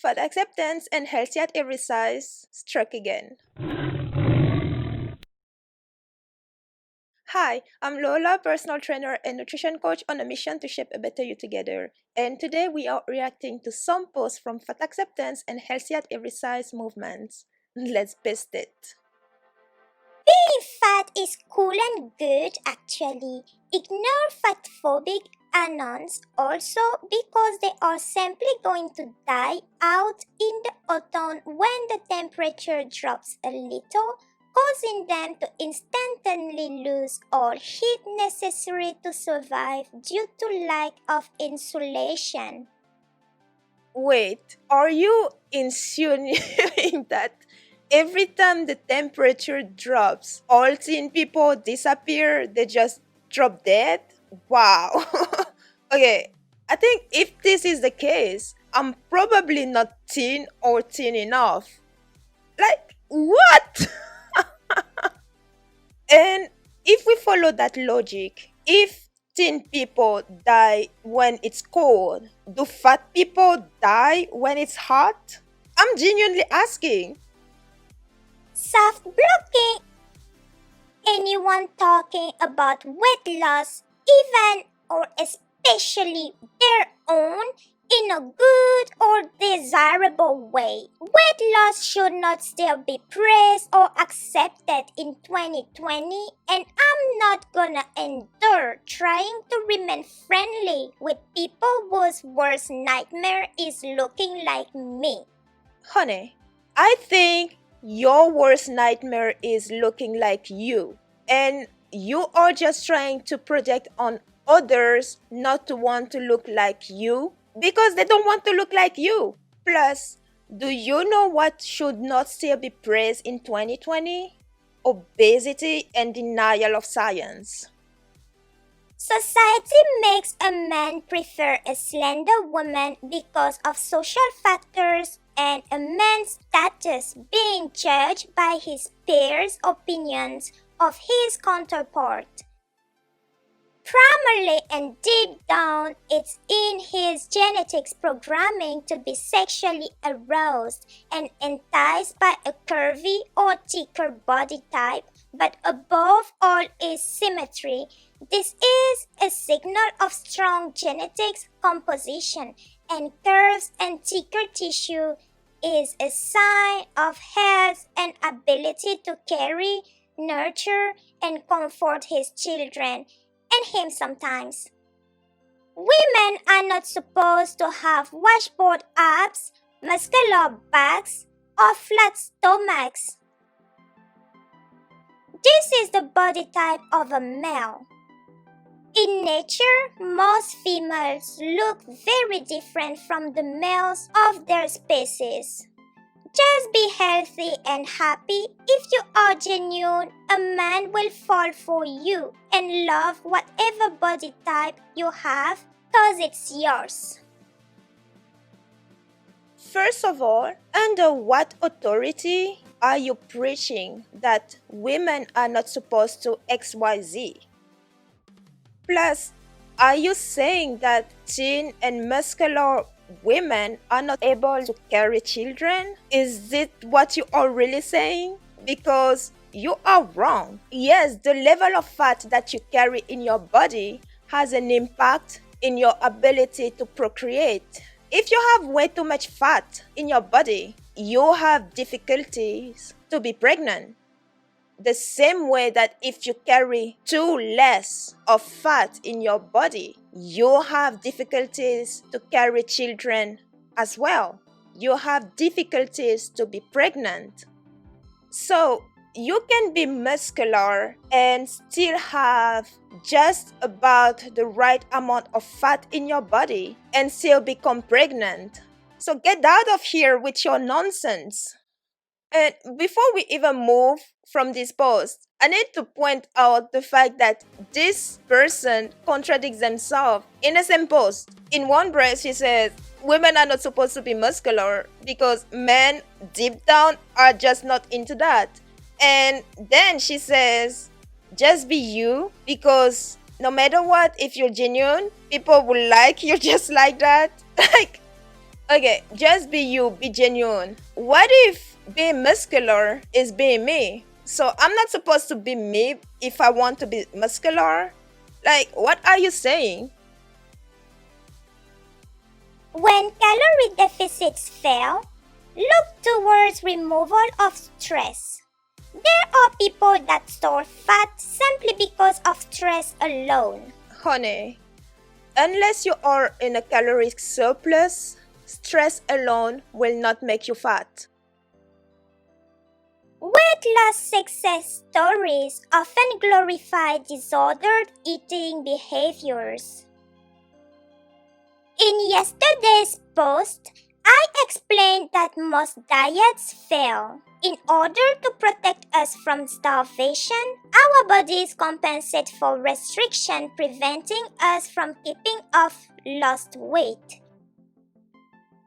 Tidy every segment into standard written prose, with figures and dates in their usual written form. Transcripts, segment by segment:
Fat acceptance and healthy at every size struck again. Hi, I'm Lola, personal trainer and nutrition coach on a mission to shape a better you together. And today we are reacting to some posts from fat acceptance and healthy at every size movements. Let's best it. Being fat is cool and good actually. Ignore fatphobic anons also because they are simply going to die out in the autumn when the temperature drops a little, causing them to instantly lose all heat necessary to survive due to lack of insulation. Wait, are you insinuating that every time the temperature drops, all thin people disappear? They just drop dead? Wow. Okay, I think if this is the case, I'm probably not thin or thin enough. Like, what? And if we follow that logic, if thin people die when it's cold, do fat people die when it's hot? I'm genuinely asking. Soft blocking anyone talking about weight loss, even or especially their own, in a good or desirable way. Weight loss should not still be praised or accepted in 2020, and I'm not gonna endure trying to remain friendly with people whose worst nightmare is looking like me. Honey, I think your worst nightmare is looking like you. And you are just trying to project on others not to want to look like you because they don't want to look like you. Plus, do you know what should not still be praised in 2020? Obesity and denial of science. Society makes a man prefer a slender woman because of social factors and a man's status being judged by his peers' opinions of his counterpart. Primarily and deep down, it's in his genetics programming to be sexually aroused and enticed by a curvy or thicker body type, but above all is symmetry. This is a signal of strong genetics composition, and curves and thicker tissue is a sign of health and ability to carry, nurture, and comfort his children and him sometimes. Women are not supposed to have washboard abs, muscular backs, or flat stomachs. This is the body type of a male. In nature, most females look very different from the males of their species. Just be healthy and happy. If you are genuine, a man will fall for you and love whatever body type you have because it's yours. First of all, under what authority are you preaching that women are not supposed to XYZ? Plus, are you saying that thin and muscular women are not able to carry children? Is it what you are really saying? Because you are wrong. Yes, the level of fat that you carry in your body has an impact in your ability to procreate. If you have way too much fat in your body, you have difficulties to be pregnant. The same way that if you carry too less of fat in your body, you have difficulties to carry children as well. You have difficulties to be pregnant. So you can be muscular and still have just about the right amount of fat in your body and still become pregnant. So get out of here with your nonsense. And before we even move from this post, I need to point out the fact that this person contradicts themselves in the same post. In one breath, she says, women are not supposed to be muscular because men deep down are just not into that. And then she says, just be you because no matter what, if you're genuine, people will like you just like that. Like, Okay, just be you, be genuine. What if being muscular is being me? So I'm not supposed to be me if I want to be muscular? Like, what are you saying? When calorie deficits fail, look towards removal of stress. There are people that store fat simply because of stress alone. Honey, unless you are in a caloric surplus, stress alone will not make you fat. Weight loss success stories often glorify disordered eating behaviors. In yesterday's post, I explained that most diets fail. In order to protect us from starvation, our bodies compensate for restriction, preventing us from keeping off lost weight.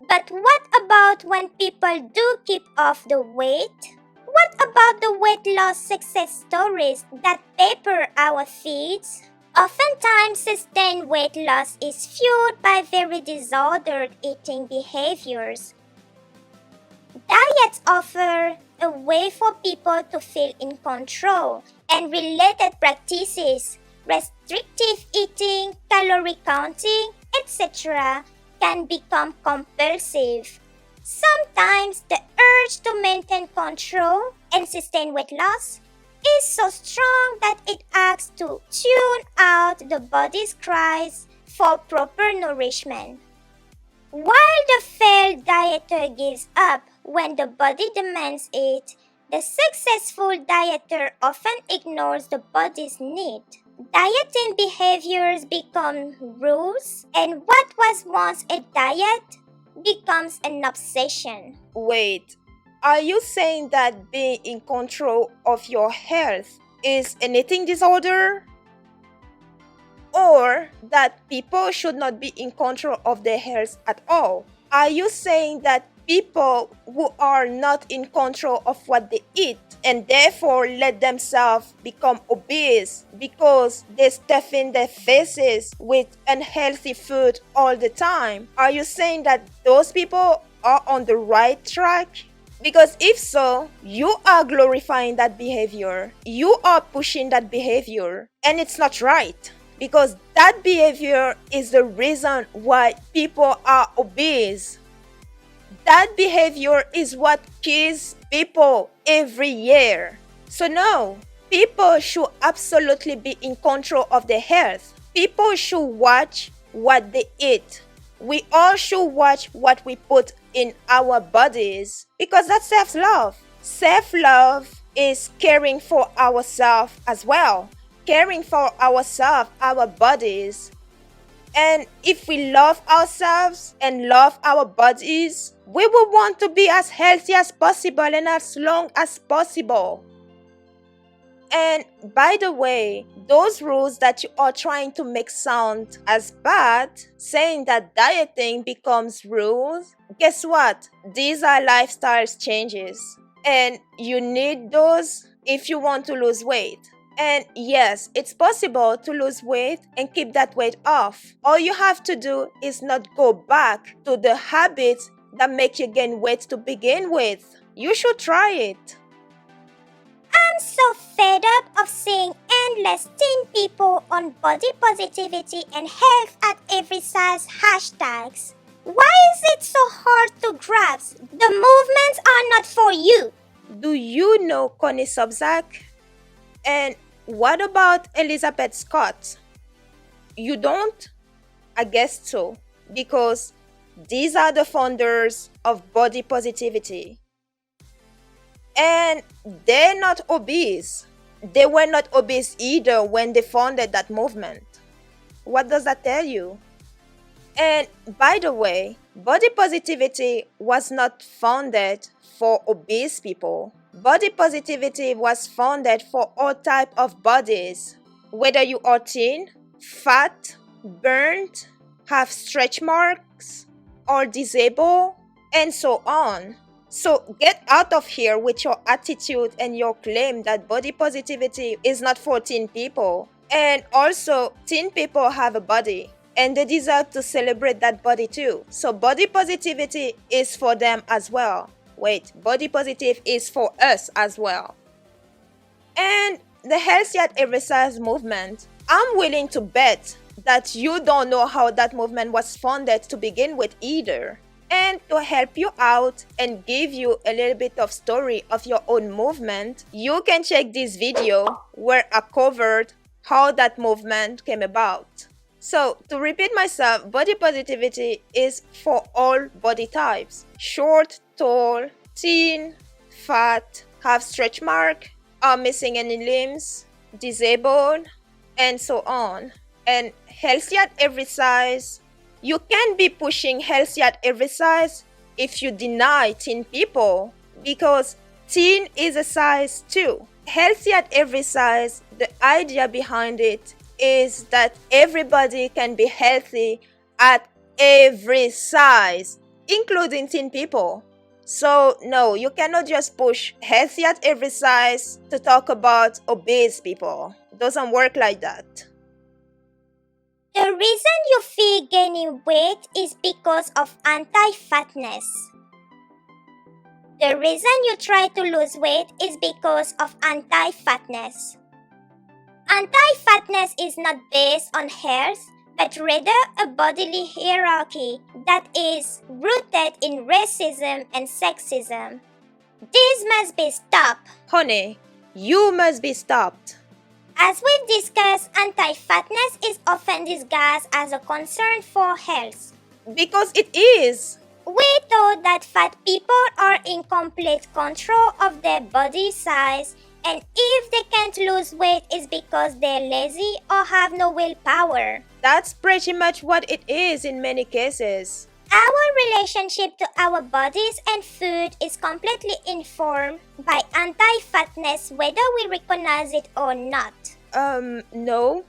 But what about when people do keep off the weight? What about the weight loss success stories that pepper our feeds? Oftentimes, sustained weight loss is fueled by very disordered eating behaviors. Diets offer a way for people to feel in control, and related practices, restrictive eating, calorie counting, etc., can become compulsive. Sometimes the urge to maintain control and sustain weight loss is so strong that it acts to tune out the body's cries for proper nourishment. While the failed dieter gives up when the body demands it, the successful dieter often ignores the body's need. Dieting behaviors become rules, and what was once a diet becomes an obsession. Wait, are you saying that being in control of your health is an eating disorder? Or that people should not be in control of their health at all? Are you saying that people who are not in control of what they eat and therefore let themselves become obese because they stuff in their faces with unhealthy food all the time? Are you saying that those people are on the right track? Because if so, you are glorifying that behavior. You are pushing that behavior, and it's not right. Because that behavior is the reason why people are obese. That behavior is what kills people every year. So no, people should absolutely be in control of their health. People should watch what they eat. We all should watch what we put in our bodies because that's self-love. Self-love is caring for ourselves as well. Caring for ourselves, our bodies. And if we love ourselves and love our bodies, we will want to be as healthy as possible and as long as possible. And by the way, those rules that you are trying to make sound as bad, saying that dieting becomes rules, guess what? These are lifestyle changes. And you need those if you want to lose weight. And yes, it's possible to lose weight and keep that weight off. All you have to do is not go back to the habits that make you gain weight to begin with. You should try it. I'm so fed up of seeing endless teen people on body positivity and health at every size hashtags. Why is it so hard to grasp? The movements are not for you. Do you know Connie Subzak? And what about Elizabeth Scott? You don't? I guess so, because these are the founders of body positivity. And they're not obese. They were not obese either when they founded that movement. What does that tell you? And by the way, body positivity was not founded for obese people. Body positivity was founded for all types of bodies. Whether you are thin, fat, burnt, have stretch marks, or disabled, and so on. So get out of here with your attitude and your claim that body positivity is not for thin people. And also, thin people have a body. and they deserve to celebrate that body too. So body positivity is for them as well. Wait, body positive is for us as well. And the healthy at every size movement, I'm willing to bet that you don't know how that movement was founded to begin with either. And to help you out and give you a little bit of story of your own movement, you can check this video where I covered how that movement came about. So, to repeat myself, body positivity is for all body types. Short, tall, thin, fat, have stretch mark, are missing any limbs, disabled, and so on. And healthy at every size. You can be pushing healthy at every size if you deny thin people, because thin is a size too. Healthy at every size, the idea behind it is that everybody can be healthy at every size, including thin people. So no, you cannot just push healthy at every size to talk about obese people. It doesn't work like that. The reason you feel gaining weight is because of anti-fatness. The reason you try to lose weight is because of anti-fatness. Anti-fatness is not based on health, but rather a bodily hierarchy that is rooted in racism and sexism. This must be stopped. Honey, you must be stopped. As we've discussed, anti-fatness is often disguised as a concern for health. Because it is. We thought that fat people are in complete control of their body size, and if they can't lose weight, it's because they're lazy or have no willpower. That's pretty much what it is in many cases. Our relationship to our bodies and food is completely informed by anti-fatness, whether we recognize it or not. No.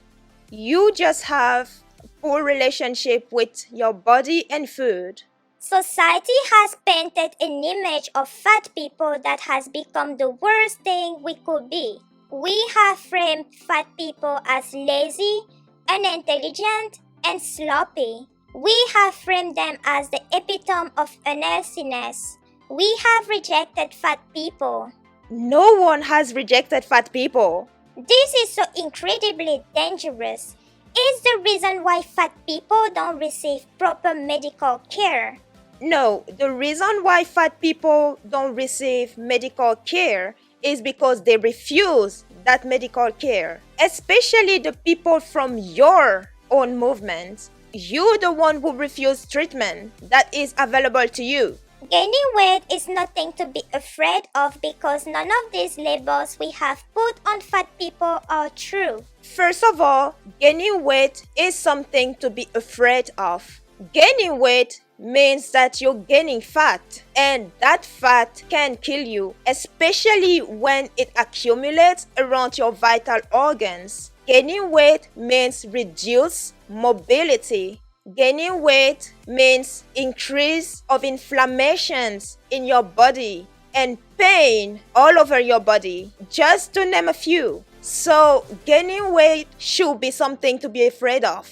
You just have a poor relationship with your body and food. Society has painted an image of fat people that has become the worst thing we could be. We have framed fat people as lazy, unintelligent, and sloppy. We have framed them as the epitome of unhealthiness. We have rejected fat people. No one has rejected fat people. This is so incredibly dangerous. It's the reason why fat people don't receive proper medical care. No, the reason why fat people don't receive medical care is because they refuse that medical care. Especially the people from your own movement. You're the one who refused treatment that is available to you. Gaining weight is nothing to be afraid of because none of these labels we have put on fat people are true. First of all, gaining weight is something to be afraid of. Gaining weight means that you're gaining fat, and that fat can kill you, especially when it accumulates around your vital organs. Gaining weight means reduced mobility. Gaining weight means increase of inflammations in your body and pain all over your body, just to name a few. So gaining weight should be something to be afraid of.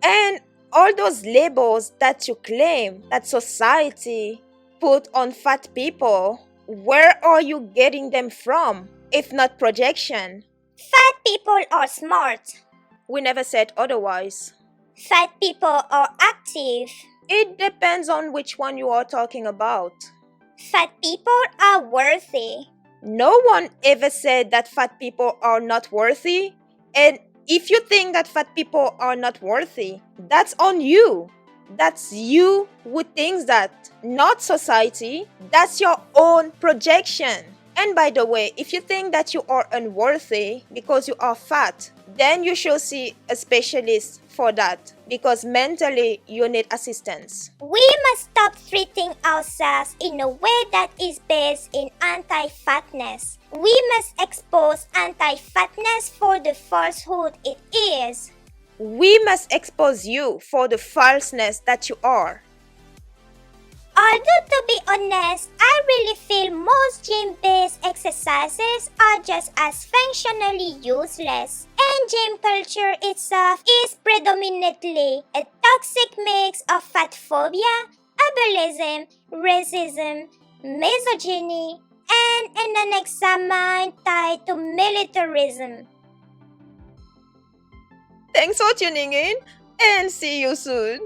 And all those labels that you claim that society put on fat people, where are you getting them from, if not projection? Fat people are smart. We never said otherwise. Fat people are active. It depends on which one you are talking about. Fat people are worthy. No one ever said that fat people are not worthy. And if you think that fat people are not worthy, that's on you. That's you who thinks that, not society. That's your own projection. And by the way, if you think that you are unworthy because you are fat, then you should see a specialist for that, because mentally you need assistance. We must stop treating ourselves in a way that is based in anti-fatness. We must expose anti-fatness for the falsehood it is. We must expose you for the falseness that you are. Although, to be honest, I really feel most gym-based exercises are just as functionally useless, and And gym culture itself is predominantly a toxic mix of fat phobia, ableism, racism, misogyny, and an unexamined tie to militarism. Thanks for tuning in and see you soon.